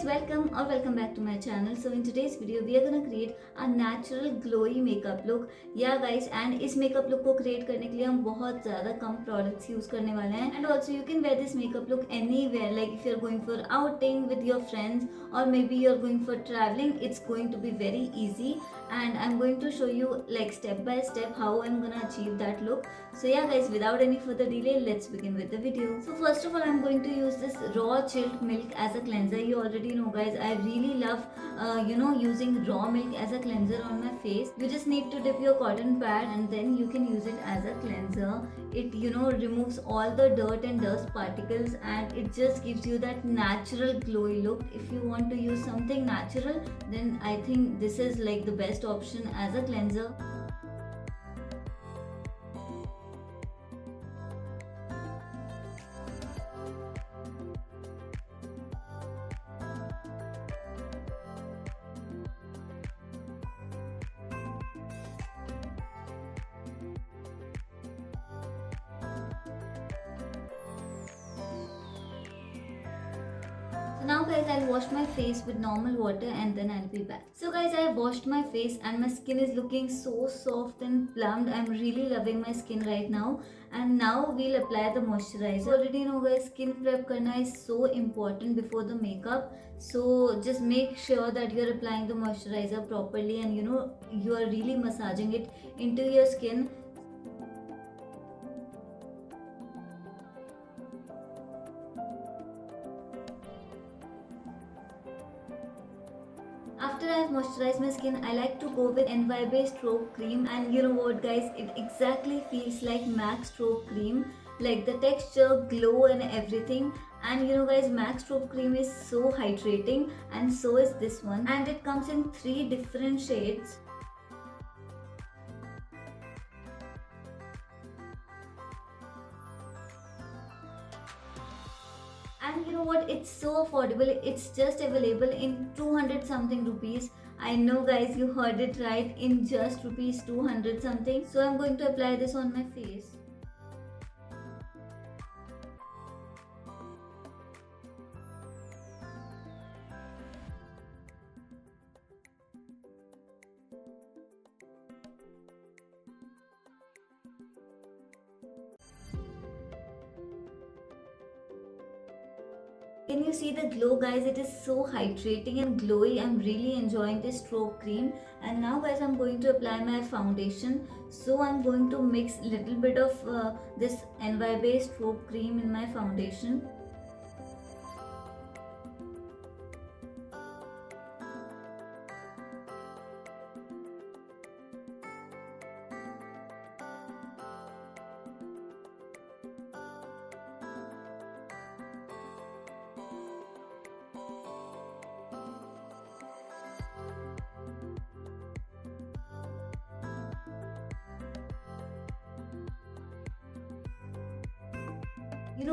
welcome or welcome back to my channel. So in today's video we are gonna create a natural glowy makeup look. Yeah guys, and इस makeup look को create करने के लिए हम बहुत ज़्यादा कम products use करने वाले हैं. And also you can wear this makeup look anywhere, like if you're going for outing with your friends or maybe you're going for traveling, it's going to be very easy. And I'm going to show you like step by step how I'm gonna achieve that look. So yeah guys, without any further delay, let's begin with the video. So first of all, I'm going to use this raw chilled milk as a cleanser. You already know guys, I really love using raw milk as a cleanser on my face. You just need to dip your cotton pad and then you can use it as a cleanser. It removes all the dirt and dust particles and it just gives you that natural glowy look. If you want to use something natural, then I think this is like the best option as a cleanser. Now guys, I'll wash my face with normal water and then I'll be back. So guys, I have washed my face and my skin is looking so soft and plumped. I'm really loving my skin right now. And now we'll apply the moisturizer. You already know guys, skin prep karna is so important before the makeup. So just make sure that you're applying the moisturizer properly and you are really massaging it into your skin. After I've moisturized my skin, I like to go with NYB Stroke Cream, and you know what guys, it exactly feels like MAC Stroke Cream, like the texture, glow and everything. And guys, MAC Stroke Cream is so hydrating and so is this one, and it comes in 3 different shades. And you know what, it's so affordable. It's just available in 200 something rupees. I know guys, you heard it right, in just rupees 200 something. So I'm going to apply this on my face. Can you see the glow guys? It is so hydrating and glowy. I'm really enjoying this stroke cream. And now guys, I'm going to apply my foundation. So I'm going to mix little bit of this NYB stroke cream in my foundation.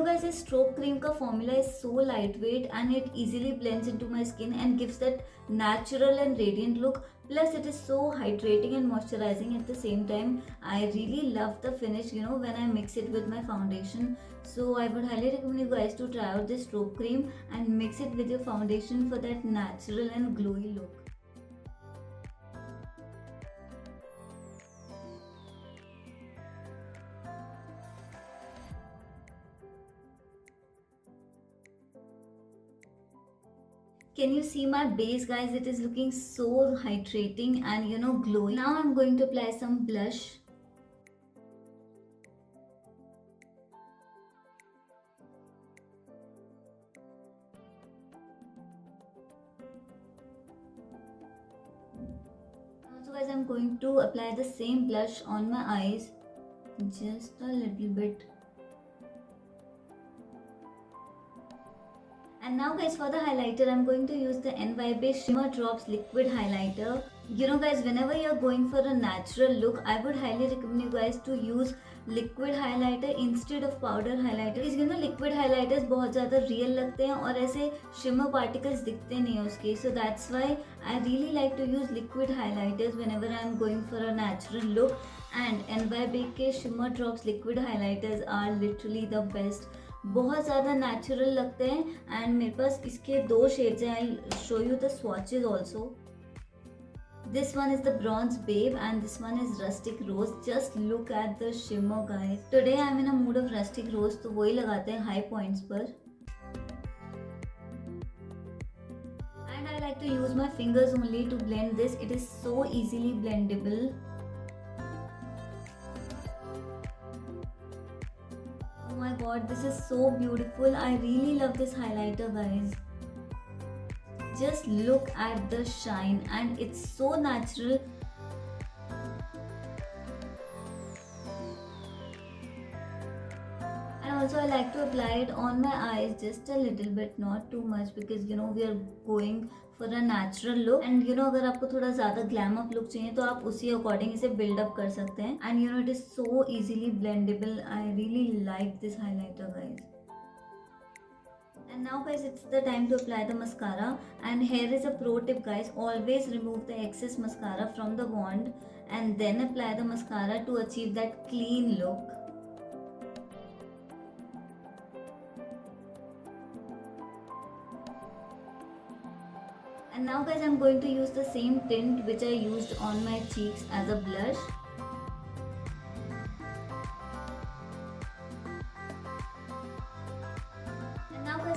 Guys, this stroke cream ka formula is so lightweight and it easily blends into my skin and gives that natural and radiant look. Plus it is so hydrating and moisturizing at the same time. I really love the finish when I mix it with my foundation. So I would highly recommend you guys to try out this stroke cream and mix it with your foundation for that natural and glowy look. Can you see my base guys? It is looking so hydrating and glowing. Now I'm going to apply some blush. Also guys, I'm going to apply the same blush on my eyes. Just a little bit. And now guys, for the highlighter, I'm going to use the NYB Shimmer Drops Liquid Highlighter. Guys, whenever you're going for a natural look, I would highly recommend you guys to use liquid highlighter instead of powder highlighter. Because liquid highlighters बहुत ज़्यादा real लगते हैं और ऐसे shimmer particles दिखते नहीं हैं उसके. So that's why I really like to use liquid highlighters whenever I'm going for a natural look. And NYB के Shimmer Drops Liquid Highlighters are literally the best. बहुत ज़्यादा नेचुरल लगते हैं। एंड मेरे पास इसके 2 शेड्स हैं, I show you the swatches also. This one is the bronze babe and this one is rustic rose. Just look at the shimmer guys. Today I am in a mood of rustic rose, तो वही लगाते हैं high points पर। And I like to use my fingers only to blend this. It is so easily blendable. Oh my god, this is so beautiful. I really love this highlighter guys. Just look at the shine and it's so natural. And also I like to apply it on my eyes just a little bit, not too much, because you know we are going for a natural look. And you know अगर आपको थोड़ा ज़्यादा glam up look चाहिए तो आप उसी according इसे build up कर सकते हैं। And you know it is so easily blendable. I really like this highlighter guys. And now guys, it's the time to apply the mascara. And here is a pro tip guys, always remove the excess mascara from the wand and then apply the mascara to achieve that clean look. And now guys, I'm going to use the same tint which I used on my cheeks as a blush.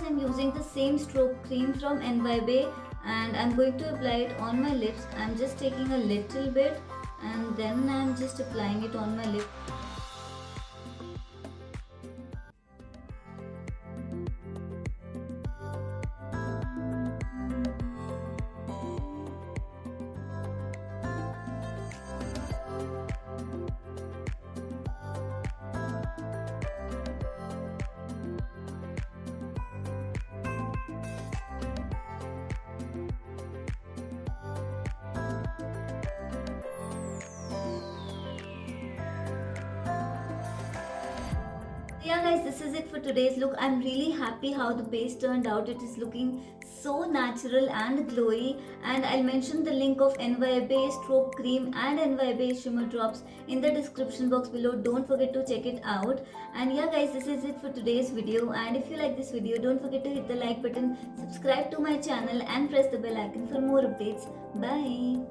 I'm using the same stroke cream from NYB and I'm going to apply it on my lips. I'm just taking a little bit and then I'm just applying it on my lip. Yeah guys, this is it for today's look. I'm really happy how the base turned out. It is looking so natural and glowy, and I'll mention the link of NYB stroke cream and NYB shimmer drops in the description box below. Don't forget to check it out. And yeah guys, this is it for today's video, and if you like this video, don't forget to hit the like button, subscribe to my channel and press the bell icon for more updates. Bye.